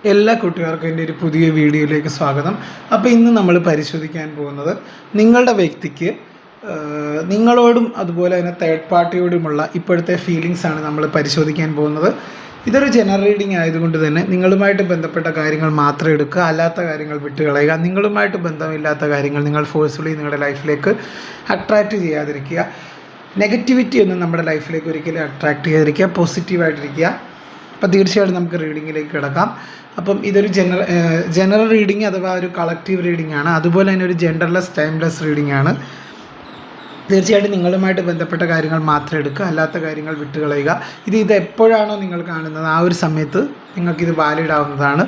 എല്ലാ കൂട്ടുകാർക്കും എൻ്റെ ഒരു പുതിയ വീഡിയോയിലേക്ക് സ്വാഗതം. അപ്പോൾ ഇന്ന് നമ്മൾ പരിശോധിക്കാൻ പോകുന്നത് നിങ്ങളുടെ വ്യക്തിക്ക് നിങ്ങളോടും അതുപോലെ തന്നെ തേർഡ് പാർട്ടിയോടുമുള്ള ഇപ്പോഴത്തെ ഫീലിങ്സ് ആണ് നമ്മൾ പരിശോധിക്കാൻ പോകുന്നത്. ഇതൊരു ജനറൽ റീഡിംഗ് ആയതുകൊണ്ട് തന്നെ നിങ്ങളുമായിട്ട് ബന്ധപ്പെട്ട കാര്യങ്ങൾ മാത്രം എടുക്കുക, അല്ലാത്ത കാര്യങ്ങൾ വിട്ടുകളയുക. നിങ്ങളുമായിട്ട് ബന്ധമില്ലാത്ത കാര്യങ്ങൾ നിങ്ങൾ ഫോഴ്സ്ഫുള്ളി നിങ്ങളുടെ ലൈഫിലേക്ക് അട്രാക്റ്റ് ചെയ്യാതിരിക്കുക. നെഗറ്റിവിറ്റി ഒന്നും നമ്മുടെ ലൈഫിലേക്ക് ഒരിക്കലും അട്രാക്റ്റ് ചെയ്യാതിരിക്കുക, പോസിറ്റീവായിട്ടിരിക്കുക. അപ്പോൾ തീർച്ചയായിട്ടും നമുക്ക് റീഡിങ്ങിലേക്ക് കിടക്കാം. അപ്പം ഇതൊരു ജനറൽ റീഡിങ് അഥവാ ഒരു കളക്റ്റീവ് റീഡിംഗ് ആണ്. അതുപോലെ തന്നെ ഒരു ജെൻഡർലെസ് ടൈംലെസ് റീഡിംഗ് ആണ്. തീർച്ചയായിട്ടും നിങ്ങളുമായിട്ട് ബന്ധപ്പെട്ട കാര്യങ്ങൾ മാത്രം എടുക്കുക, അല്ലാത്ത കാര്യങ്ങൾ വിട്ടുകളയുക. ഇത് എപ്പോഴാണോ നിങ്ങൾ കാണുന്നത് ആ ഒരു സമയത്ത് നിങ്ങൾക്കിത് വാലിഡ് ആവുന്നതാണ്.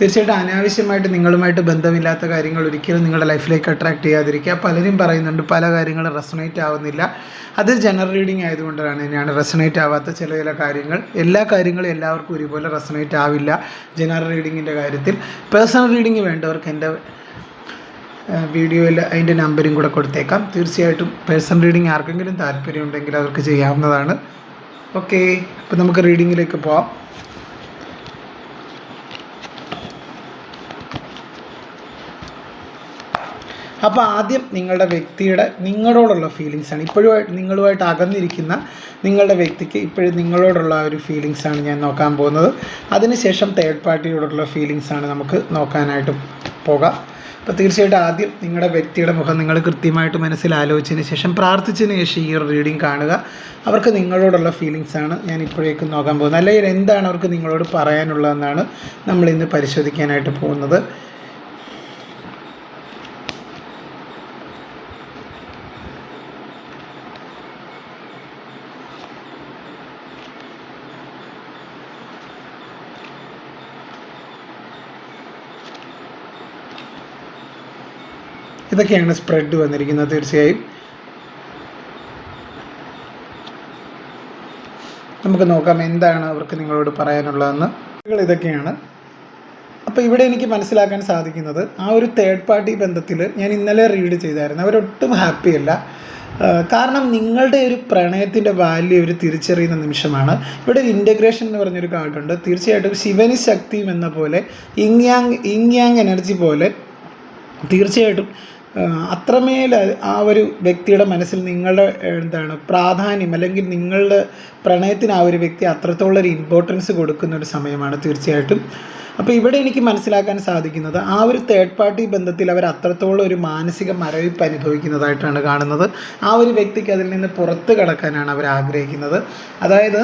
തീർച്ചയായിട്ടും അനാവശ്യമായിട്ട് നിങ്ങളുമായിട്ട് ബന്ധമില്ലാത്ത കാര്യങ്ങൾ ഒരിക്കലും നിങ്ങളുടെ ലൈഫിലേക്ക് അട്രാക്റ്റ് ചെയ്യാതിരിക്കുക. പലരും പറയുന്നുണ്ട് പല കാര്യങ്ങളും റെസണേറ്റ് ആവുന്നില്ല. അത് ജനറൽ റീഡിംഗ് ആയതുകൊണ്ടാണ് തന്നെയാണ് റെസണേറ്റ് ആവാത്ത ചില കാര്യങ്ങൾ. എല്ലാ കാര്യങ്ങളും എല്ലാവർക്കും ഒരുപോലെ റെസണേറ്റ് ആവില്ല ജനറൽ റീഡിങ്ങിൻ്റെ കാര്യത്തിൽ. പേഴ്സണൽ റീഡിംഗ് വേണ്ടവർക്ക് എൻ്റെ വീഡിയോയിൽ അതിൻ്റെ നമ്പരും കൂടെ കൊടുത്തേക്കാം. തീർച്ചയായിട്ടും പേഴ്സണൽ റീഡിംഗ് ആർക്കെങ്കിലും താല്പര്യമുണ്ടെങ്കിൽ അവർക്ക് ചെയ്യാവുന്നതാണ്. ഓക്കെ, അപ്പോൾ നമുക്ക് റീഡിങ്ങിലേക്ക് പോവാം. അപ്പോൾ ആദ്യം നിങ്ങളുടെ വ്യക്തിയുടെ നിങ്ങളോടുള്ള ഫീലിങ്സാണ്. ഇപ്പോഴും നിങ്ങളുമായിട്ട് അകന്നിരിക്കുന്ന നിങ്ങളുടെ വ്യക്തിക്ക് ഇപ്പോഴും നിങ്ങളോടുള്ള ഒരു ഫീലിങ്സാണ് ഞാൻ നോക്കാൻ പോകുന്നത്. അതിനുശേഷം തേർഡ് പാർട്ടിയോടുള്ള ഫീലിങ്സാണ് നമുക്ക് നോക്കാനായിട്ട് പോകാം. അപ്പോൾ തീർച്ചയായിട്ടും ആദ്യം നിങ്ങളുടെ വ്യക്തിയുടെ മുഖം നിങ്ങൾ കൃത്യമായിട്ട് മനസ്സിൽ ആലോചിച്ചതിന് ശേഷം പ്രാർത്ഥിച്ചതിന് ശേഷം ഈ ഒരു റീഡിംഗ് കാണുക. അവർക്ക് നിങ്ങളോടുള്ള ഫീലിങ്സാണ് ഞാൻ ഇപ്പോഴേക്കും നോക്കാൻ പോകുന്നത്. അല്ലെങ്കിൽ എന്താണ് അവർക്ക് നിങ്ങളോട് പറയാനുള്ളതെന്നാണ് നമ്മളിന്ന് പരിശോധിക്കാനായിട്ട് പോകുന്നത്. ഇതൊക്കെയാണ് സ്പ്രെഡ് വന്നിരിക്കുന്നത്. തീർച്ചയായും നമുക്ക് നോക്കാം എന്താണ് അവർക്ക് നിങ്ങളോട് പറയാനുള്ളതെന്ന്. ഇതൊക്കെയാണ്. അപ്പോൾ ഇവിടെ എനിക്ക് മനസ്സിലാക്കാൻ സാധിക്കുന്നത് ആ ഒരു തേർഡ് പാർട്ടി ബന്ധത്തിൽ ഞാൻ ഇന്നലെ റീഡ് ചെയ്തായിരുന്നു. അവരൊട്ടും ഹാപ്പിയല്ല. കാരണം നിങ്ങളുടെ ഒരു പ്രണയത്തിൻ്റെ വാല്യൂ ഒരു തിരിച്ചറിയുന്ന നിമിഷമാണ്. ഇവിടെ ഒരു ഇൻ്റഗ്രേഷൻ എന്ന് പറഞ്ഞൊരു കാർഡുണ്ട്. തീർച്ചയായിട്ടും ശിവനി ശക്തിയും എന്ന പോലെ ഇങ് എനർജി പോലെ തീർച്ചയായിട്ടും അത്രമേൽ ആ ഒരു വ്യക്തിയുടെ മനസ്സിൽ നിങ്ങളുടെ പ്രാധാന്യം അല്ലെങ്കിൽ നിങ്ങളുടെ പ്രണയത്തിന് ആ ഒരു വ്യക്തി അത്രത്തോളം ഒരു ഇമ്പോർട്ടൻസ് കൊടുക്കുന്ന ഒരു സമയമാണ് തീർച്ചയായിട്ടും. അപ്പോൾ ഇവിടെ എനിക്ക് മനസ്സിലാക്കാൻ സാധിക്കുന്നത് ആ ഒരു തേർഡ് പാർട്ടി ബന്ധത്തിൽ അവർ അത്രത്തോളം ഒരു മാനസിക മരവിപ്പ് അനുഭവിക്കുന്നതായിട്ടാണ് കാണുന്നത്. ആ ഒരു വ്യക്തിക്ക് അതിൽ നിന്ന് പുറത്ത് കടക്കാനാണ് അവർ ആഗ്രഹിക്കുന്നത്. അതായത്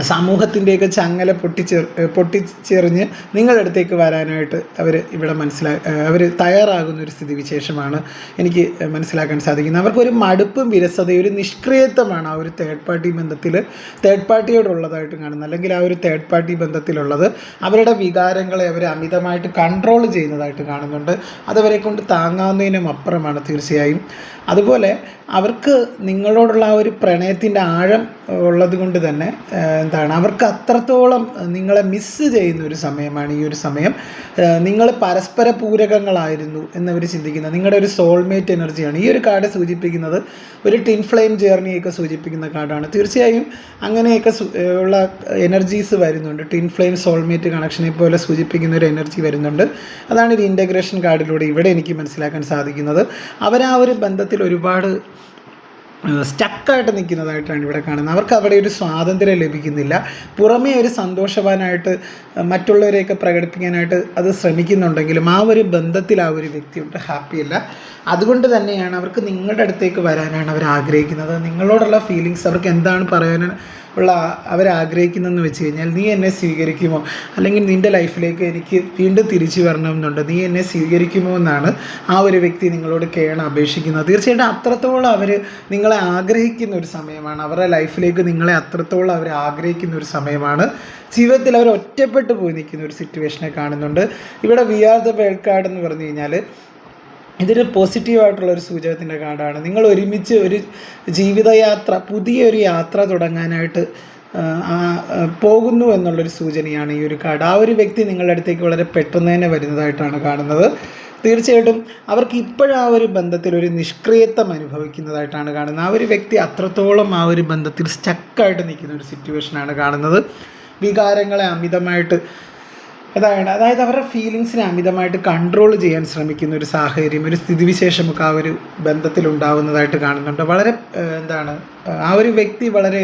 സമൂഹത്തിൻ്റെയൊക്കെ ചങ്ങല പൊട്ടിച്ചെറിഞ്ഞ് നിങ്ങളുടെ അടുത്തേക്ക് വരാനായിട്ട് അവർ തയ്യാറാകുന്ന ഒരു സ്ഥിതിവിശേഷമാണ് എനിക്ക് മനസ്സിലാക്കാൻ സാധിക്കുന്നത്. അവർക്കൊരു മടുപ്പും വിരസതയും ഒരു നിഷ്ക്രിയത്വമാണ് ആ ഒരു തേർഡ് പാർട്ടി ബന്ധത്തിൽ തേർഡ് പാർട്ടിയോടുള്ളതായിട്ട് കാണുന്നത്. അല്ലെങ്കിൽ ആ ഒരു തേർഡ് പാർട്ടി ബന്ധത്തിലുള്ളത് അവരുടെ വികാരങ്ങളെ അവർ അമിതമായിട്ട് കൺട്രോൾ ചെയ്യുന്നതായിട്ട് കാണുന്നുണ്ട്. അതവരെ കൊണ്ട് താങ്ങാവുന്നതിനും അപ്പുറമാണ് തീർച്ചയായും. അതുപോലെ അവർക്ക് നിങ്ങളോടുള്ള ആ ഒരു പ്രണയത്തിൻ്റെ ആഴം ഉള്ളത് കൊണ്ട് തന്നെ അവർക്ക് അത്രത്തോളം നിങ്ങളെ മിസ്സ് ചെയ്യുന്ന ഒരു സമയമാണ് ഈ ഒരു സമയം. നിങ്ങൾ പരസ്പര പൂരകങ്ങളായിരുന്നു എന്നവർ ചിന്തിക്കുന്നത് നിങ്ങളുടെ ഒരു സോൾമേറ്റ് എനർജിയാണ്. ഈ ഒരു കാർഡ് സൂചിപ്പിക്കുന്നത് ഒരു ടിൻ ഫ്ലെയിം ജേർണിയൊക്കെ സൂചിപ്പിക്കുന്ന കാർഡാണ്. തീർച്ചയായും അങ്ങനെയൊക്കെ ഉള്ള എനർജീസ് വരുന്നുണ്ട്. ടിൻ ഫ്ലെയിം സോൾമേറ്റ് കണക്ഷനെ പോലെ സൂചിപ്പിക്കുന്ന ഒരു എനർജി വരുന്നുണ്ട്. അതാണ് ഒരു ഇൻ്റഗ്രേഷൻ കാർഡിലൂടെ ഇവിടെ എനിക്ക് മനസ്സിലാക്കാൻ സാധിക്കുന്നത്. അവരാ ഒരു ബന്ധത്തിൽ ഒരുപാട് സ്റ്റക്കായിട്ട് നിൽക്കുന്നതായിട്ടാണ് ഇവിടെ കാണുന്നത്. അവർക്ക് അവിടെ ഒരു സ്വാതന്ത്ര്യം ലഭിക്കുന്നില്ല. പുറമേ ഒരു സന്തോഷവാനായിട്ട് മറ്റുള്ളവരെയൊക്കെ പ്രകടിപ്പിക്കാനായിട്ട് അത് ശ്രമിക്കുന്നുണ്ടെങ്കിലും ആ ഒരു ബന്ധത്തിൽ ആ ഒരു വ്യക്തിയോട്ട് ഹാപ്പിയല്ല. അതുകൊണ്ട് തന്നെയാണ് അവർക്ക് നിങ്ങളുടെ അടുത്തേക്ക് വരാനാണ് അവർ ആഗ്രഹിക്കുന്നത്. നിങ്ങളോടുള്ള ഫീലിങ്സ് അവർക്ക് എന്താണ് അവരാഗ്രഹിക്കുന്നതെന്ന് വെച്ച് കഴിഞ്ഞാൽ, നീ എന്നെ സ്വീകരിക്കുമോ, അല്ലെങ്കിൽ നിൻ്റെ ലൈഫിലേക്ക് എനിക്ക് വീണ്ടും തിരിച്ചു വരണമെന്നുണ്ട്, നീ എന്നെ സ്വീകരിക്കുമോ എന്നാണ് ആ ഒരു വ്യക്തി നിങ്ങളോട് അപേക്ഷിക്കുന്നത്. തീർച്ചയായിട്ടും അത്രത്തോളം അവർ നിങ്ങളെ ആഗ്രഹിക്കുന്ന ഒരു സമയമാണ്. അവരുടെ ലൈഫിലേക്ക് നിങ്ങളെ അത്രത്തോളം അവർ ആഗ്രഹിക്കുന്ന ഒരു സമയമാണ്. ജീവിതത്തിൽ അവർ ഒറ്റപ്പെട്ടു പോയി നിൽക്കുന്ന ഒരു സിറ്റുവേഷനെ കാണുന്നുണ്ട്. ഇവിടെ we are the world card എന്ന് പറഞ്ഞു കഴിഞ്ഞാൽ ഇതൊരു പോസിറ്റീവായിട്ടുള്ളൊരു സൂചകത്തിൻ്റെ കാർഡാണ്. നിങ്ങൾ ഒരുമിച്ച് ഒരു ജീവിതയാത്ര, പുതിയൊരു യാത്ര തുടങ്ങാനായിട്ട് പോകുന്നു എന്നുള്ളൊരു സൂചനയാണ് ഈ ഒരു കാർഡ്. ആ ഒരു വ്യക്തി നിങ്ങളുടെ അടുത്തേക്ക് വളരെ പെട്ടെന്ന് തന്നെ വരുന്നതായിട്ടാണ് കാണുന്നത്. തീർച്ചയായിട്ടും അവർക്ക് ഇപ്പോഴും ആ ഒരു ബന്ധത്തിൽ ഒരു നിഷ്ക്രിയത്വം അനുഭവിക്കുന്നതായിട്ടാണ് കാണുന്നത്. ആ ഒരു വ്യക്തി അത്രത്തോളം ആ ഒരു ബന്ധത്തിൽ സ്റ്റക്കായിട്ട് നിൽക്കുന്ന ഒരു സിറ്റുവേഷനാണ് കാണുന്നത്. വികാരങ്ങളെ അമിതമായിട്ട് അതായത് അവരുടെ ഫീലിങ്സിനെ അമിതമായിട്ട് കൺട്രോൾ ചെയ്യാൻ ശ്രമിക്കുന്ന ഒരു സാഹചര്യം, ഒരു സ്ഥിതിവിശേഷമൊക്കെ ആ ഒരു ബന്ധത്തിലുണ്ടാവുന്നതായിട്ട് കാണുന്നുണ്ട്. വളരെ ആ ഒരു വ്യക്തി വളരെ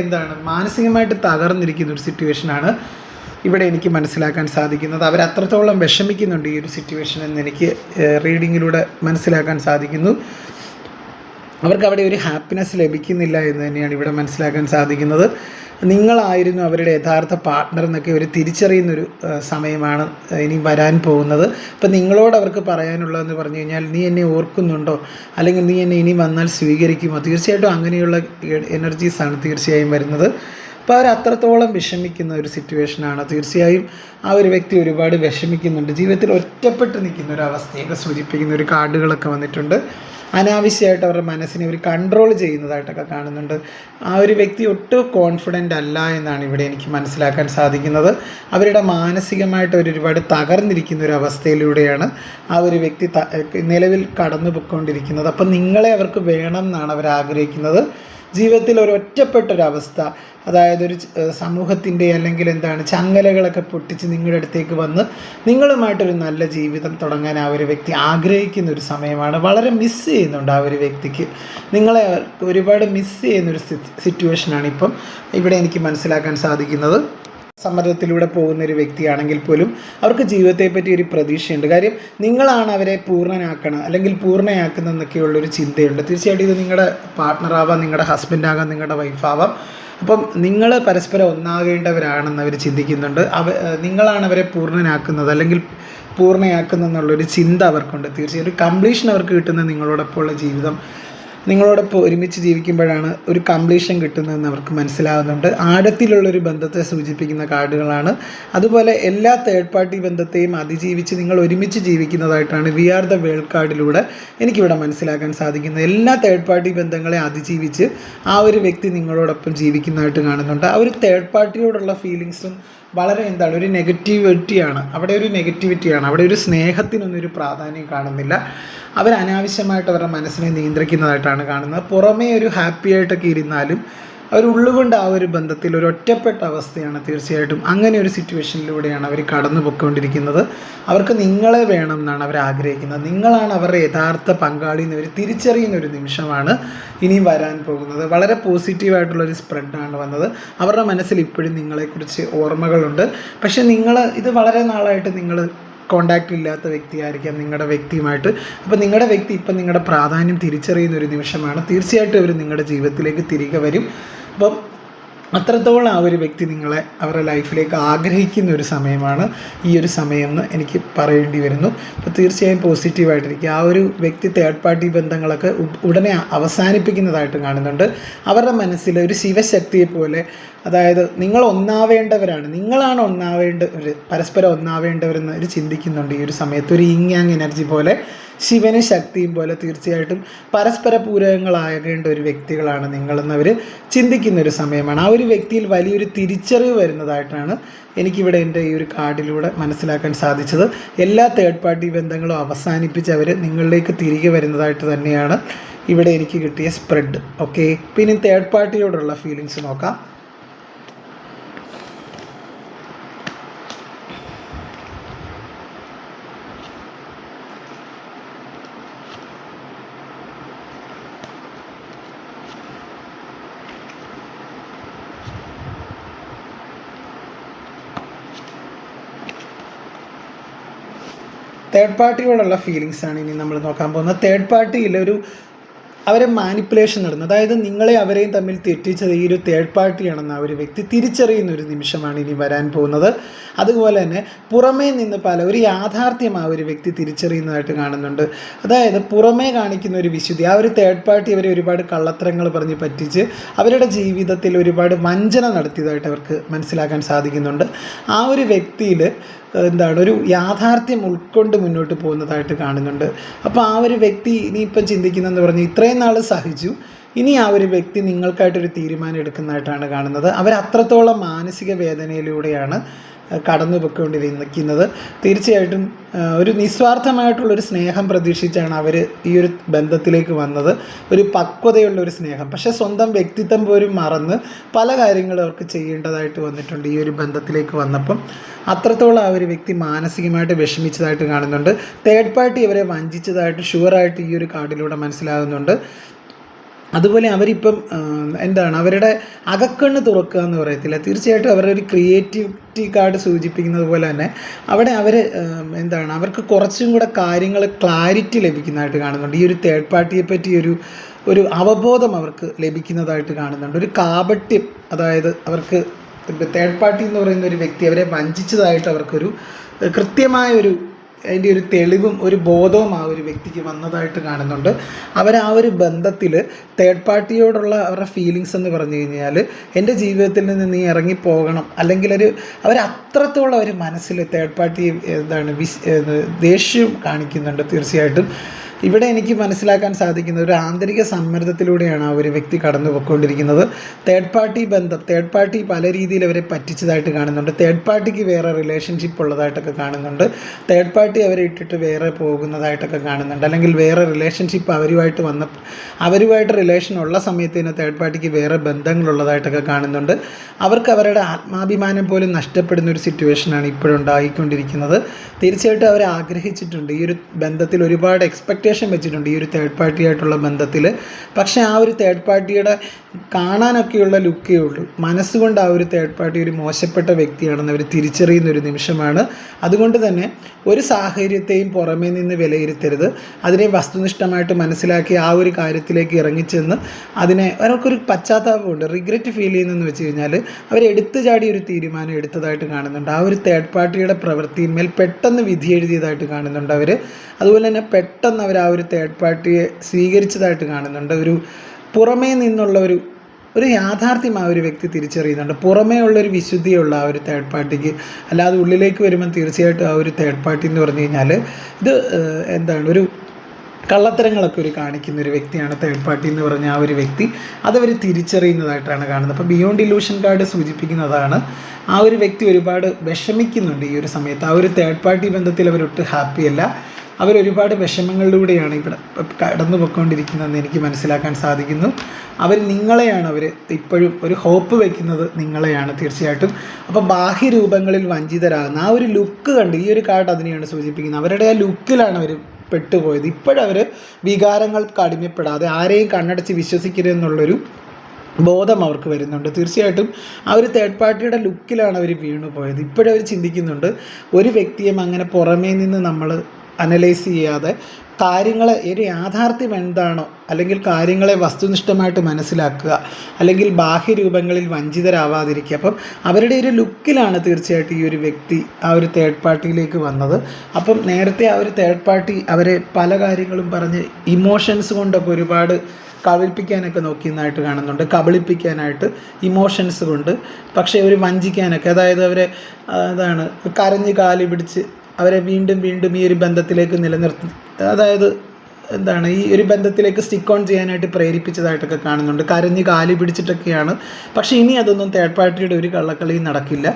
മാനസികമായിട്ട് തകർന്നിരിക്കുന്ന ഒരു സിറ്റുവേഷനാണ് ഇവിടെ എനിക്ക് മനസ്സിലാക്കാൻ സാധിക്കുന്നത്. അവരത്രത്തോളം വിഷമിക്കുന്നുണ്ട് ഈ ഒരു സിറ്റുവേഷൻ എന്ന് എനിക്ക് റീഡിങ്ങിലൂടെ മനസ്സിലാക്കാൻ സാധിക്കുന്നു. അവർക്ക് അവിടെ ഒരു ഹാപ്പിനെസ് ലഭിക്കുന്നില്ല എന്ന് തന്നെയാണ് ഇവിടെ മനസ്സിലാക്കാൻ സാധിക്കുന്നത്. നിങ്ങളായിരുന്നു അവരുടെ യഥാർത്ഥ പാർട്ട്ണർ എന്നൊക്കെ ഒരു തിരിച്ചറിയുന്നൊരു സമയമാണ് ഇനി വരാൻ പോകുന്നത്. അപ്പം നിങ്ങളോട് അവർക്ക് പറയാനുള്ളതെന്ന് പറഞ്ഞു കഴിഞ്ഞാൽ, നീ എന്നെ ഓർക്കുന്നുണ്ടോ, അല്ലെങ്കിൽ നീ എന്നെ ഇനി വന്നാൽ സ്വീകരിക്കുമോ? തീർച്ചയായിട്ടും അങ്ങനെയുള്ള എനർജീസാണ് തീർച്ചയായും വരുന്നത്. അപ്പോൾ അവർ അത്രത്തോളം വിഷമിക്കുന്ന ഒരു സിറ്റുവേഷനാണ്. തീർച്ചയായും ആ ഒരു വ്യക്തി ഒരുപാട് വിഷമിക്കുന്നുണ്ട്. ജീവിതത്തിൽ ഒറ്റപ്പെട്ട് നിൽക്കുന്ന ഒരു അവസ്ഥയൊക്കെ സൂചിപ്പിക്കുന്ന ഒരു കാർഡുകളൊക്കെ വന്നിട്ടുണ്ട്. അനാവശ്യമായിട്ട് അവരുടെ മനസ്സിനെ ഒരു കൺട്രോൾ ചെയ്യുന്നതായിട്ടൊക്കെ കാണുന്നുണ്ട്. ആ ഒരു വ്യക്തി ഒട്ടും കോൺഫിഡൻ്റ് അല്ല എന്നാണ് ഇവിടെ എനിക്ക് മനസ്സിലാക്കാൻ സാധിക്കുന്നത്. അവരുടെ മാനസികമായിട്ട് ഒരുപാട് തകർന്നിരിക്കുന്ന ഒരു അവസ്ഥയിലൂടെയാണ് ആ ഒരു വ്യക്തി നിലവിൽ കടന്നു പോയിക്കൊണ്ടിരിക്കുന്നത്. അപ്പം നിങ്ങളെ അവർക്ക് വേണം എന്നാണ് അവർ ആഗ്രഹിക്കുന്നത്. ജീവിതത്തിൽ ഒരു ഒറ്റപ്പെട്ടൊരവസ്ഥ, അതായത് ഒരു സമൂഹത്തിൻ്റെ അല്ലെങ്കിൽ ചങ്ങലകളൊക്കെ പൊട്ടിച്ച് നിങ്ങളുടെ അടുത്തേക്ക് വന്ന് നിങ്ങളുമായിട്ടൊരു നല്ല ജീവിതം തുടങ്ങാൻ ആ ഒരു വ്യക്തി ആഗ്രഹിക്കുന്ന ഒരു സമയമാണ്. വളരെ മിസ് ചെയ്യുന്നുണ്ട് ആ ഒരു വ്യക്തിക്ക് നിങ്ങളെ ഒരുപാട് മിസ് ചെയ്യുന്നൊരു സിറ്റുവേഷനാണ് ഇപ്പം ഇവിടെ എനിക്ക് മനസ്സിലാക്കാൻ സാധിക്കുന്നത്. സമ്മർദ്ദത്തിലൂടെ പോകുന്നൊരു വ്യക്തിയാണെങ്കിൽ പോലും അവർക്ക് ജീവിതത്തെപ്പറ്റി ഒരു പ്രതീക്ഷയുണ്ട്. കാര്യം നിങ്ങളാണ് അവരെ പൂർണ്ണനാക്കണം അല്ലെങ്കിൽ പൂർണ്ണയാക്കുന്നതെന്നൊക്കെയുള്ളൊരു ചിന്തയുണ്ട്. തീർച്ചയായിട്ടും ഇത് നിങ്ങളുടെ പാർട്ട്ണറാവാം, നിങ്ങളുടെ ഹസ്ബൻഡാകാം, നിങ്ങളുടെ വൈഫാവാം. അപ്പം നിങ്ങൾ പരസ്പരം ഒന്നാകേണ്ടവരാണെന്ന് അവർ ചിന്തിക്കുന്നുണ്ട്. നിങ്ങളാണ് അവരെ പൂർണ്ണനാക്കുന്നത് അല്ലെങ്കിൽ പൂർണ്ണയാക്കുന്നതെന്നുള്ളൊരു ചിന്ത അവർക്കുണ്ട്. തീർച്ചയായും ഒരു കംപ്ലീഷൻ അവർക്ക് കിട്ടുന്ന നിങ്ങളോടൊപ്പമുള്ള ജീവിതം, നിങ്ങളോടൊപ്പം ഒരുമിച്ച് ജീവിക്കുമ്പോഴാണ് ഒരു കംപ്ലീഷൻ കിട്ടുന്നതെന്ന് അവർക്ക് മനസ്സിലാകുന്നുണ്ട്. ആഴത്തിലുള്ളൊരു ബന്ധത്തെ സൂചിപ്പിക്കുന്ന കാർഡുകളാണ്. അതുപോലെ എല്ലാ തേർഡ് പാർട്ടി ബന്ധത്തെയും അതിജീവിച്ച് നിങ്ങൾ ഒരുമിച്ച് ജീവിക്കുന്നതായിട്ടാണ് വി ആർ ദ വേൾഡ് കാർഡിലൂടെ എനിക്കിവിടെ മനസ്സിലാക്കാൻ സാധിക്കുന്നത്. എല്ലാ തേർഡ് പാർട്ടി ബന്ധങ്ങളെ അതിജീവിച്ച് ആ ഒരു വ്യക്തി നിങ്ങളോടൊപ്പം ജീവിക്കുന്നതായിട്ട് കാണുന്നുണ്ട്. ആ ഒരു തേർഡ് പാർട്ടിയോടുള്ള ഫീലിങ്സും വളരെ ഒരു നെഗറ്റിവിറ്റിയാണ്. അവിടെ ഒരു നെഗറ്റിവിറ്റിയാണ്. അവിടെ ഒരു സ്നേഹത്തിനൊന്നും ഒരു പ്രാധാന്യം കാണുന്നില്ല. അവർ അനാവശ്യമായിട്ട് അവരുടെ മനസ്സിനെ നിയന്ത്രിക്കുന്നതായിട്ടാണ് കാണുന്നത്. പുറമേ ഒരു ഹാപ്പി ആയിട്ടൊക്കെ ഇരുന്നാലും അവരുള്ളുകൊണ്ട് ആ ഒരു ബന്ധത്തിൽ ഒരു ഒറ്റപ്പെട്ട അവസ്ഥയാണ്. തീർച്ചയായിട്ടും അങ്ങനെ ഒരു സിറ്റുവേഷനിലൂടെയാണ് അവർ കടന്നു പോയിക്കൊണ്ടിരിക്കുന്നത്. അവർക്ക് നിങ്ങളെ വേണം എന്നാണ് അവർ ആഗ്രഹിക്കുന്നത്. നിങ്ങളാണ് അവരുടെ യഥാർത്ഥ പങ്കാളി എന്ന് അവർ തിരിച്ചറിയുന്ന ഒരു നിമിഷമാണ് ഇനിയും വരാൻ പോകുന്നത്. വളരെ പോസിറ്റീവായിട്ടുള്ളൊരു സ്പ്രെഡാണ് വന്നത്. അവരുടെ മനസ്സിൽ ഇപ്പോഴും നിങ്ങളെക്കുറിച്ച് ഓർമ്മകളുണ്ട്. പക്ഷേ ഇത് വളരെ നാളായിട്ട് നിങ്ങൾ കോണ്ടാക്റ്റ് ഇല്ലാത്ത വ്യക്തിയായിരിക്കാം നിങ്ങളുടെ വ്യക്തിയുമായിട്ട്. അപ്പോൾ നിങ്ങളുടെ വ്യക്തി ഇപ്പം നിങ്ങളുടെ പ്രാധാന്യം തിരിച്ചറിയുന്ന ഒരു നിമിഷമാണ്. തീർച്ചയായിട്ടും അവർ നിങ്ങളുടെ ജീവിതത്തിലേക്ക് തിരികെ വരും. അപ്പം അത്രത്തോളം ആ ഒരു വ്യക്തി നിങ്ങളെ അവരുടെ ലൈഫിലേക്ക് ആഗ്രഹിക്കുന്ന ഒരു സമയമാണ് ഈ ഒരു സമയം എന്ന് എനിക്ക് പറയേണ്ടി വരുന്നു. അപ്പോൾ തീർച്ചയായും പോസിറ്റീവായിട്ടിരിക്കുക. ആ ഒരു വ്യക്തി തേർഡ് പാർട്ടി ബന്ധങ്ങളൊക്കെ ഉടനെ അവസാനിപ്പിക്കുന്നതായിട്ട് കാണുന്നുണ്ട്. അവരുടെ മനസ്സിൽ ഒരു ശിവശക്തിയെ പോലെ, അതായത് നിങ്ങൾ ഒന്നാവേണ്ടവരാണ്, നിങ്ങളാണ് ഒന്നാവേണ്ടവർ, പരസ്പരം ഒന്നാവേണ്ടവരെന്ന് ഒരു ചിന്തിക്കുന്നുണ്ട് ഈ ഒരു സമയത്ത്. ഒരു യിങ് യാങ് എനർജി പോലെ, ശിവനും ശക്തിയും പോലെ തീർച്ചയായിട്ടും പരസ്പര പൂരകങ്ങളാകേണ്ട ഒരു വ്യക്തികളാണ് നിങ്ങളെന്നവർ ചിന്തിക്കുന്നൊരു സമയമാണ്. ആ ഒരു വ്യക്തിയിൽ വലിയൊരു തിരിച്ചറിവ് വരുന്നതായിട്ടാണ് എനിക്കിവിടെ എൻ്റെ ഈ ഒരു കാർഡിലൂടെ മനസ്സിലാക്കാൻ സാധിച്ചത്. എല്ലാ തേർഡ് പാർട്ടി ബന്ധങ്ങളും അവസാനിപ്പിച്ച് അവർ നിങ്ങളിലേക്ക് തിരികെ വരുന്നതായിട്ട് തന്നെയാണ് ഇവിടെ എനിക്ക് കിട്ടിയ സ്പ്രെഡ്. ഓക്കെ, പിന്നെ തേർഡ് പാർട്ടിയോടുള്ള ഫീലിങ്സ് നോക്കാം. തേർഡ് പാർട്ടിയോടുള്ള ഫീലിങ്സാണ് ഇനി നമ്മൾ നോക്കാൻ പോകുന്നത്. തേർഡ് പാർട്ടിയിൽ അവരെ മാനിപ്പുലേഷൻ നടന്നു, അതായത് നിങ്ങളെ അവരെയും തമ്മിൽ തെറ്റിച്ചത് ഈ ഒരു തേർഡ് പാർട്ടിയാണെന്ന് ആ ഒരു വ്യക്തി തിരിച്ചറിയുന്ന ഒരു നിമിഷമാണ് ഇനി വരാൻ പോകുന്നത്. അതുപോലെ തന്നെ പുറമേ നിന്ന് ഒരു യാഥാർത്ഥ്യം ആ ഒരു വ്യക്തി തിരിച്ചറിയുന്നതായിട്ട് കാണുന്നുണ്ട്. അതായത് പുറമേ കാണിക്കുന്ന ഒരു വിശുദ്ധി, ആ ഒരു തേർഡ് പാർട്ടി അവരെ ഒരുപാട് കള്ളത്തരങ്ങൾ പറഞ്ഞ് പറ്റിച്ച് അവരുടെ ജീവിതത്തിൽ ഒരുപാട് വഞ്ചന നടത്തിയതായിട്ട് അവർക്ക് മനസ്സിലാക്കാൻ സാധിക്കുന്നുണ്ട്. ആ ഒരു വ്യക്തിയിൽ ഒരു യാഥാർത്ഥ്യം ഉൾക്കൊണ്ട് മുന്നോട്ട് പോകുന്നതായിട്ട് കാണുന്നുണ്ട്. അപ്പോൾ ആ ഒരു വ്യക്തി ഇനിയിപ്പം ചിന്തിക്കുന്നതെന്ന് പറഞ്ഞാൽ ഇത്രയും നാൾ സഹിച്ചു, ഇനി ആ ഒരു വ്യക്തി നിങ്ങൾക്കായിട്ടൊരു തീരുമാനം എടുക്കുന്നതായിട്ടാണ് കാണുന്നത്. അവരത്രത്തോളം മാനസിക വേദനയിലൂടെയാണ് കടന്നു പൊയ്ക്കൊണ്ടിരിക്കുന്നത്. തീർച്ചയായിട്ടും ഒരു നിസ്വാർത്ഥമായിട്ടുള്ളൊരു സ്നേഹം പ്രതീക്ഷിച്ചാണ് അവർ ഈ ഒരു ബന്ധത്തിലേക്ക് വന്നത്, ഒരു പക്വതയുള്ളൊരു സ്നേഹം. പക്ഷേ സ്വന്തം വ്യക്തിത്വം പോലും മറന്ന് പല കാര്യങ്ങളും അവർക്ക് ചെയ്യേണ്ടതായിട്ട് വന്നിട്ടുണ്ട് ഈ ഒരു ബന്ധത്തിലേക്ക് വന്നപ്പം. അത്രത്തോളം ആ ഒരു വ്യക്തി മാനസികമായിട്ട് വിഷമിച്ചതായിട്ട് കാണുന്നുണ്ട്. തേർഡ് പാർട്ടി അവരെ വഞ്ചിച്ചതായിട്ട് ഷുവറായിട്ട് ഈ ഒരു കാർഡിലൂടെ മനസ്സിലാകുന്നുണ്ട്. അതുപോലെ അവരിപ്പം അവരുടെ അകക്കണ്ണ് തുറക്കുക എന്ന് പറയത്തില്ല, തീർച്ചയായിട്ടും അവരുടെ ഒരു ക്രിയേറ്റിവിറ്റി കാർഡ് സൂചിപ്പിക്കുന്നത് പോലെ തന്നെ അവിടെ അവർക്ക് കുറച്ചും കൂടെ കാര്യങ്ങൾ ക്ലാരിറ്റി ലഭിക്കുന്നതായിട്ട് കാണുന്നുണ്ട്. ഈ ഒരു തേർഡ് പാർട്ടിയെ പറ്റി ഒരു അവബോധം അവർക്ക് ലഭിക്കുന്നതായിട്ട് കാണുന്നുണ്ട്. ഒരു കാപട്യം, അതായത് അവർക്ക് തേർഡ് പാർട്ടി എന്ന് പറയുന്ന ഒരു വ്യക്തി അവരെ വഞ്ചിച്ചതായിട്ട് അവർക്കൊരു കൃത്യമായൊരു അതിൻ്റെ ഒരു തെളിവും ഒരു ബോധവും ആ ഒരു വ്യക്തിക്ക് വന്നതായിട്ട് കാണുന്നുണ്ട്. ആ ഒരു ബന്ധത്തിൽ തേർഡ് പാർട്ടിയോടുള്ള അവരുടെ ഫീലിങ്സ് എന്ന് പറഞ്ഞു കഴിഞ്ഞാൽ എൻ്റെ ജീവിതത്തിൽ നിന്ന് നീ ഇറങ്ങിപ്പോകണം, അല്ലെങ്കിൽ അത്രത്തോളം അവർ മനസ്സിൽ തേർഡ് പാർട്ടി ദേഷ്യം കാണിക്കുന്നുണ്ട്. തീർച്ചയായിട്ടും ഇവിടെ എനിക്ക് മനസ്സിലാക്കാൻ സാധിക്കുന്ന ഒരു ആന്തരിക സമ്മർദ്ദത്തിലൂടെയാണ് ആ ഒരു വ്യക്തി കടന്നു പോയിക്കൊണ്ടിരിക്കുന്നത്. തേർഡ് പാർട്ടി പല രീതിയിൽ അവരെ പറ്റിച്ചതായിട്ട് കാണുന്നുണ്ട്. തേർഡ് പാർട്ടിക്ക് വേറെ റിലേഷൻഷിപ്പ് ഉള്ളതായിട്ടൊക്കെ കാണുന്നുണ്ട്. തേർഡ് പാർട്ടി അവരെ ഇട്ടിട്ട് വേറെ പോകുന്നതായിട്ടൊക്കെ കാണുന്നുണ്ട്. അല്ലെങ്കിൽ വേറെ റിലേഷൻഷിപ്പ് അവരുമായിട്ട് റിലേഷൻ ഉള്ള സമയത്ത് തന്നെ തേർഡ് പാർട്ടിക്ക് വേറെ ബന്ധങ്ങളുള്ളതായിട്ടൊക്കെ കാണുന്നുണ്ട്. അവർക്ക് അവരുടെ ആത്മാഭിമാനം പോലും നഷ്ടപ്പെടുന്ന ഒരു സിറ്റുവേഷനാണ് ഇപ്പോഴുണ്ടായിക്കൊണ്ടിരിക്കുന്നത്. തീർച്ചയായിട്ടും അവർ ആഗ്രഹിച്ചിട്ടുണ്ട്, ഈ ഒരു ബന്ധത്തിൽ ഒരുപാട് എക്സ്പെക്റ്റേഷൻ വെച്ചിട്ടുണ്ട് ഈ ഒരു തേർഡ് പാർട്ടി ആയിട്ടുള്ള ബന്ധത്തിൽ. പക്ഷേ ആ ഒരു തേർഡ് പാർട്ടിയുടെ കാണാനൊക്കെയുള്ള ലുക്കേ ഉള്ളൂ, മനസ്സുകൊണ്ട് ആ ഒരു തേർഡ് പാർട്ടി ഒരു മോശപ്പെട്ട വ്യക്തിയാണെന്ന് അവർ തിരിച്ചറിയുന്ന ഒരു നിമിഷമാണ്. അതുകൊണ്ട് തന്നെ ഒരു സാഹചര്യത്തെയും പുറമേ നിന്ന് വിലയിരുത്തരുത്, അതിനെ വസ്തുനിഷ്ഠമായിട്ട് മനസ്സിലാക്കി ആ ഒരു കാര്യത്തിലേക്ക് ഇറങ്ങിച്ചെന്ന് അവർക്കൊരു പശ്ചാത്താപമുണ്ട്, റിഗ്രറ്റ് ഫീൽ ചെയ്യുന്നതെന്ന് വെച്ച് കഴിഞ്ഞാൽ അവർ എടുത്തു ചാടി ഒരു തീരുമാനം എടുത്തതായിട്ട് കാണുന്നുണ്ട്. ആ ഒരു തേർഡ് പാർട്ടിയുടെ പ്രവൃത്തിയിന്മേൽ പെട്ടെന്ന് വിധി എഴുതിയതായിട്ട് കാണുന്നുണ്ട് അവർ. അതുപോലെ തന്നെ പെട്ടെന്ന് അവർ ആ ഒരു തേർഡ് പാർട്ടിയെ സ്വീകരിച്ചതായിട്ട് കാണുന്നുണ്ട്. പുറമേ നിന്നുള്ള ഒരു യാഥാർത്ഥ്യം ആ ഒരു വ്യക്തി തിരിച്ചറിയുന്നുണ്ട്. പുറമേ ഉള്ളൊരു വിശുദ്ധിയുള്ള ആ ഒരു തേർഡ് പാർട്ടിക്ക്, അല്ലാതെ ഉള്ളിലേക്ക് വരുമ്പം തീർച്ചയായിട്ടും ആ ഒരു തേർഡ് പാർട്ടി എന്ന് പറഞ്ഞു കഴിഞ്ഞാൽ ഒരു കള്ളത്തരങ്ങളൊക്കെ കാണിക്കുന്ന ഒരു വ്യക്തിയാണ് തേർഡ് പാർട്ടി എന്ന് പറഞ്ഞ ആ ഒരു വ്യക്തി. അതവർ തിരിച്ചറിയുന്നതായിട്ടാണ് കാണുന്നത്. അപ്പോൾ ബിയോണ്ട് ഇലൂഷൻ കാർഡ് സൂചിപ്പിക്കുന്നതാണ് ആ ഒരു വ്യക്തി ഒരുപാട് വിഷമിക്കുന്നുണ്ട് ഈ ഒരു സമയത്ത്. ആ ഒരു തേർഡ് പാർട്ടി ബന്ധത്തിൽ അവരൊട്ട് ഹാപ്പിയല്ല, അവരൊരുപാട് വിഷമങ്ങളിലൂടെയാണ് ഇവിടെ കടന്നു പോയിക്കൊണ്ടിരിക്കുന്നതെന്ന് എനിക്ക് മനസ്സിലാക്കാൻ സാധിക്കുന്നു. നിങ്ങളെയാണ് ഇപ്പോഴും ഒരു ഹോപ്പ് വയ്ക്കുന്നത് നിങ്ങളെയാണ് തീർച്ചയായിട്ടും. അപ്പോൾ ബാഹ്യരൂപങ്ങളിൽ വഞ്ചിതരാകുന്ന ആ ഒരു ലുക്ക് കണ്ട് ഈ ഒരു കാർഡ് അതിനെയാണ് സൂചിപ്പിക്കുന്നത്. അവരുടെ ആ ലുക്കിലാണ് അവർ പെട്ടുപോയത്. ഇപ്പോഴവർ വികാരങ്ങൾക്ക് അടിമപ്പെടാതെ ആരെയും കണ്ണടച്ച് വിശ്വസിക്കരുതെന്നുള്ളൊരു ബോധം അവർക്ക് വരുന്നുണ്ട്. തീർച്ചയായിട്ടും ആ ഒരു തേർഡ് പാർട്ടിയുടെ ലുക്കിലാണ് അവർ വീണു പോയത്. ഇപ്പോഴവർ ചിന്തിക്കുന്നുണ്ട്, ഒരു വ്യക്തിയും അങ്ങനെ പുറമേ നിന്ന് നമ്മൾ അനലൈസ് ചെയ്യാതെ കാര്യങ്ങളെ ഒരു യാഥാർത്ഥ്യം എന്താണോ, അല്ലെങ്കിൽ കാര്യങ്ങളെ വസ്തുനിഷ്ഠമായിട്ട് മനസ്സിലാക്കുക, അല്ലെങ്കിൽ ബാഹ്യരൂപങ്ങളിൽ വഞ്ചിതരാവാതിരിക്കുക. അപ്പം അവരുടെ ഒരു ലുക്കിലാണ് തീർച്ചയായിട്ടും ഈ ഒരു വ്യക്തി ആ ഒരു തേർഡ് പാർട്ടിയിലേക്ക് വന്നത്. അപ്പം നേരത്തെ ആ ഒരു തേർഡ് പാർട്ടി അവരെ പല കാര്യങ്ങളും പറഞ്ഞ് ഇമോഷൻസ് കൊണ്ടൊക്കെ ഒരുപാട് കബളിപ്പിക്കാനൊക്കെ നോക്കിയെന്നായിട്ട് കാണുന്നുണ്ട്, കബളിപ്പിക്കാനായിട്ട് ഇമോഷൻസ് കൊണ്ട്. പക്ഷേ അവർ വഞ്ചിക്കാനൊക്കെ, അതായത് അവരെ കരഞ്ഞ് കാലി പിടിച്ച് അവരെ വീണ്ടും വീണ്ടും ഈ ഒരു ബന്ധത്തിലേക്ക് നിലനിർത്തി, അതായത് ഈ ഒരു ബന്ധത്തിലേക്ക് സ്റ്റിക്ക് ഓൺ ചെയ്യാനായിട്ട് പ്രേരിപ്പിച്ചതായിട്ടൊക്കെ കാണുന്നുണ്ട്. കരഞ്ഞ് കാലി പിടിച്ചിട്ടൊക്കെയാണ്. പക്ഷേ ഇനി അതൊന്നും തേർഡ് പാർട്ടിയുടെ ഒരു കള്ളക്കളിയും നടക്കില്ല.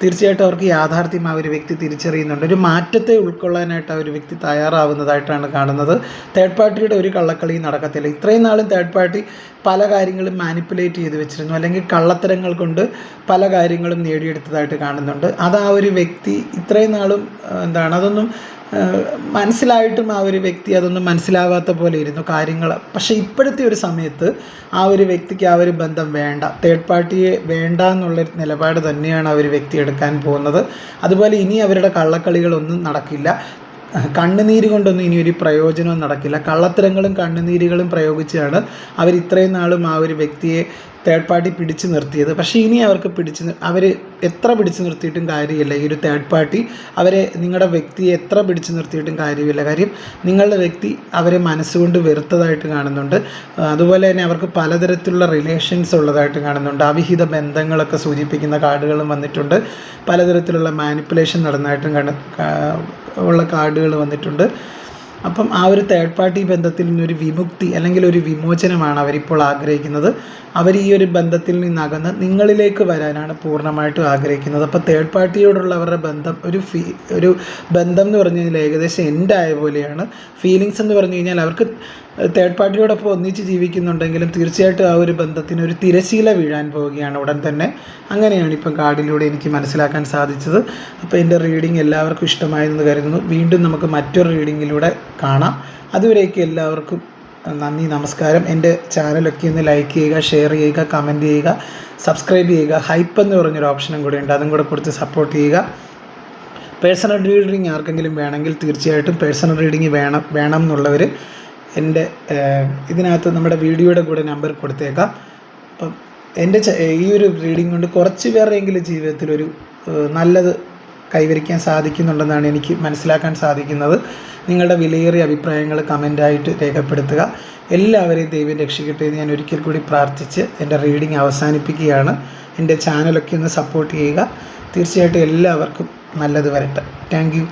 തീർച്ചയായിട്ടും അവർക്ക് യാഥാർത്ഥ്യം ആ ഒരു വ്യക്തി തിരിച്ചറിയുന്നുണ്ട്. ഒരു മാറ്റത്തെ ഉൾക്കൊള്ളാനായിട്ട് ആ ഒരു വ്യക്തി തയ്യാറാവുന്നതായിട്ടാണ് കാണുന്നത്. തേർഡ് പാർട്ടിയുടെ ഒരു കള്ളക്കളിയും നടക്കത്തില്ല. ഇത്രയും നാളും തേർഡ് പാർട്ടി പല കാര്യങ്ങളും മാനിപ്പുലേറ്റ് ചെയ്ത് വെച്ചിരുന്നു, അല്ലെങ്കിൽ കള്ളത്തരങ്ങൾ കൊണ്ട് പല കാര്യങ്ങളും നേടിയെടുത്തതായിട്ട് കാണുന്നുണ്ട്. അത് ആ ഒരു വ്യക്തി ഇത്രയും നാളും അതൊന്നും മനസ്സിലായിട്ടും ആ ഒരു വ്യക്തി അതൊന്നും മനസ്സിലാവാത്ത പോലെ ഇരുന്നു കാര്യങ്ങൾ. പക്ഷേ ഇപ്പോഴത്തെ ഒരു സമയത്ത് ആ ഒരു വ്യക്തിക്ക് ആ ഒരു ബന്ധം വേണ്ട, തേർഡ് പാർട്ടിയെ വേണ്ട എന്നുള്ളൊരു നിലപാട് തന്നെയാണ് ആ ഒരു വ്യക്തി എടുക്കാൻ പോകുന്നത്. അതുപോലെ ഇനി അവരുടെ കള്ളക്കളികളൊന്നും നടക്കില്ല, കണ്ണുനീര് കൊണ്ടൊന്നും ഇനി ഒരു പ്രയോജനവും നടക്കില്ല. കള്ളത്തരങ്ങളും കണ്ണുനീരുകളും പ്രയോഗിച്ചാണ് അവർ ഇത്രയും നാളും ആ ഒരു വ്യക്തിയെ തേർഡ് പാർട്ടി പിടിച്ചു നിർത്തിയത്. പക്ഷേ ഇനി അവർക്ക് അവർ എത്ര പിടിച്ചു നിർത്തിയിട്ടും കാര്യമില്ല. ഈ ഒരു തേർഡ് പാർട്ടി നിങ്ങളുടെ വ്യക്തിയെ എത്ര പിടിച്ചു നിർത്തിയിട്ടും കാര്യമില്ല. കാര്യം നിങ്ങളുടെ വ്യക്തി അവരെ മനസ്സുകൊണ്ട് വെറുത്തതായിട്ട് കാണുന്നുണ്ട്. അതുപോലെ തന്നെ അവർക്ക് പലതരത്തിലുള്ള റിലേഷൻസ് ഉള്ളതായിട്ട് കാണുന്നുണ്ട്. അവിഹിത ബന്ധങ്ങളൊക്കെ സൂചിപ്പിക്കുന്ന കാർഡുകളും വന്നിട്ടുണ്ട്. പലതരത്തിലുള്ള മാനിപ്പുലേഷൻ നടന്നതായിട്ടും ഉള്ള കാർഡുകൾ വന്നിട്ടുണ്ട്. അപ്പം ആ ഒരു തേർഡ് പാർട്ടി ബന്ധത്തിൽ നിന്നൊരു വിമുക്തി അല്ലെങ്കിൽ ഒരു വിമോചനമാണ് അവരിപ്പോൾ ആഗ്രഹിക്കുന്നത്. അവർ ഈ ഒരു ബന്ധത്തിൽ നിന്നകന്ന് നിങ്ങളിലേക്ക് വരാനാണ് പൂർണ്ണമായിട്ടും ആഗ്രഹിക്കുന്നത്. അപ്പോൾ തേർഡ് പാർട്ടിയോടുള്ള അവരുടെ ബന്ധം ഒരു ബന്ധം എന്ന് പറഞ്ഞു കഴിഞ്ഞാൽ ഏകദേശം എൻഡ് ആയ പോലെയാണ്. ഫീലിങ്സ് എന്ന് പറഞ്ഞു കഴിഞ്ഞാൽ അവർക്ക് തേർഡ് പാർട്ടിയോടൊപ്പം ഒന്നിച്ച് ജീവിക്കുന്നുണ്ടെങ്കിലും തീർച്ചയായിട്ടും ആ ഒരു ബന്ധത്തിന് ഒരു തിരശീല വീഴാൻ പോവുകയാണ് ഉടൻ തന്നെ. അങ്ങനെയാണ് ഇപ്പം കാർഡിലൂടെ എനിക്ക് മനസ്സിലാക്കാൻ സാധിച്ചത്. അപ്പോൾ എൻ്റെ റീഡിംഗ് എല്ലാവർക്കും ഇഷ്ടമായെന്ന് കരുതുന്നു. വീണ്ടും നമുക്ക് മറ്റൊരു റീഡിങ്ങിലൂടെ കാണാം. അതുവരേക്കും എല്ലാവർക്കും നന്ദി, നമസ്കാരം. എൻ്റെ ചാനലൊക്കെ ഒന്ന് ലൈക്ക് ചെയ്യുക, ഷെയർ ചെയ്യുക, കമൻറ്റ് ചെയ്യുക, സബ്സ്ക്രൈബ് ചെയ്യുക. ഹൈപ്പ് എന്ന് പറഞ്ഞൊരു ഓപ്ഷനും കൂടെ ഉണ്ട്, അതും കൂടെ കൊടുത്ത് സപ്പോർട്ട് ചെയ്യുക. പേഴ്സണൽ റീഡിങ് ആർക്കെങ്കിലും വേണമെങ്കിൽ തീർച്ചയായിട്ടും പേഴ്സണൽ റീഡിങ് വേണം എന്നുള്ളവർ എൻ്റെ ഇതിനകത്ത് നമ്മുടെ വീഡിയോയുടെ കൂടെ നമ്പർ കൊടുത്തേക്കാം. അപ്പം എൻ്റെ ഈ ഒരു റീഡിംഗ് കൊണ്ട് കുറച്ച് പേരുടെയെങ്കിലും ജീവിതത്തിലൊരു നല്ലത് കൈവരിക്കാൻ സാധിക്കുന്നുണ്ടെന്നാണ് എനിക്ക് മനസ്സിലാക്കാൻ സാധിക്കുന്നത്. നിങ്ങളുടെ വിലയേറിയ അഭിപ്രായങ്ങൾ കമൻ്റായിട്ട് രേഖപ്പെടുത്തുക. എല്ലാവരെയും ദൈവം രക്ഷിക്കട്ടെ എന്ന് ഞാൻ ഒരിക്കൽ കൂടി പ്രാർത്ഥിച്ച് എൻ്റെ റീഡിംഗ് അവസാനിപ്പിക്കുകയാണ്. എൻ്റെ ചാനലൊക്കെ ഒന്ന് സപ്പോർട്ട് ചെയ്യുക. തീർച്ചയായിട്ടും എല്ലാവർക്കും നല്ലത് വരട്ടെ. Thank you.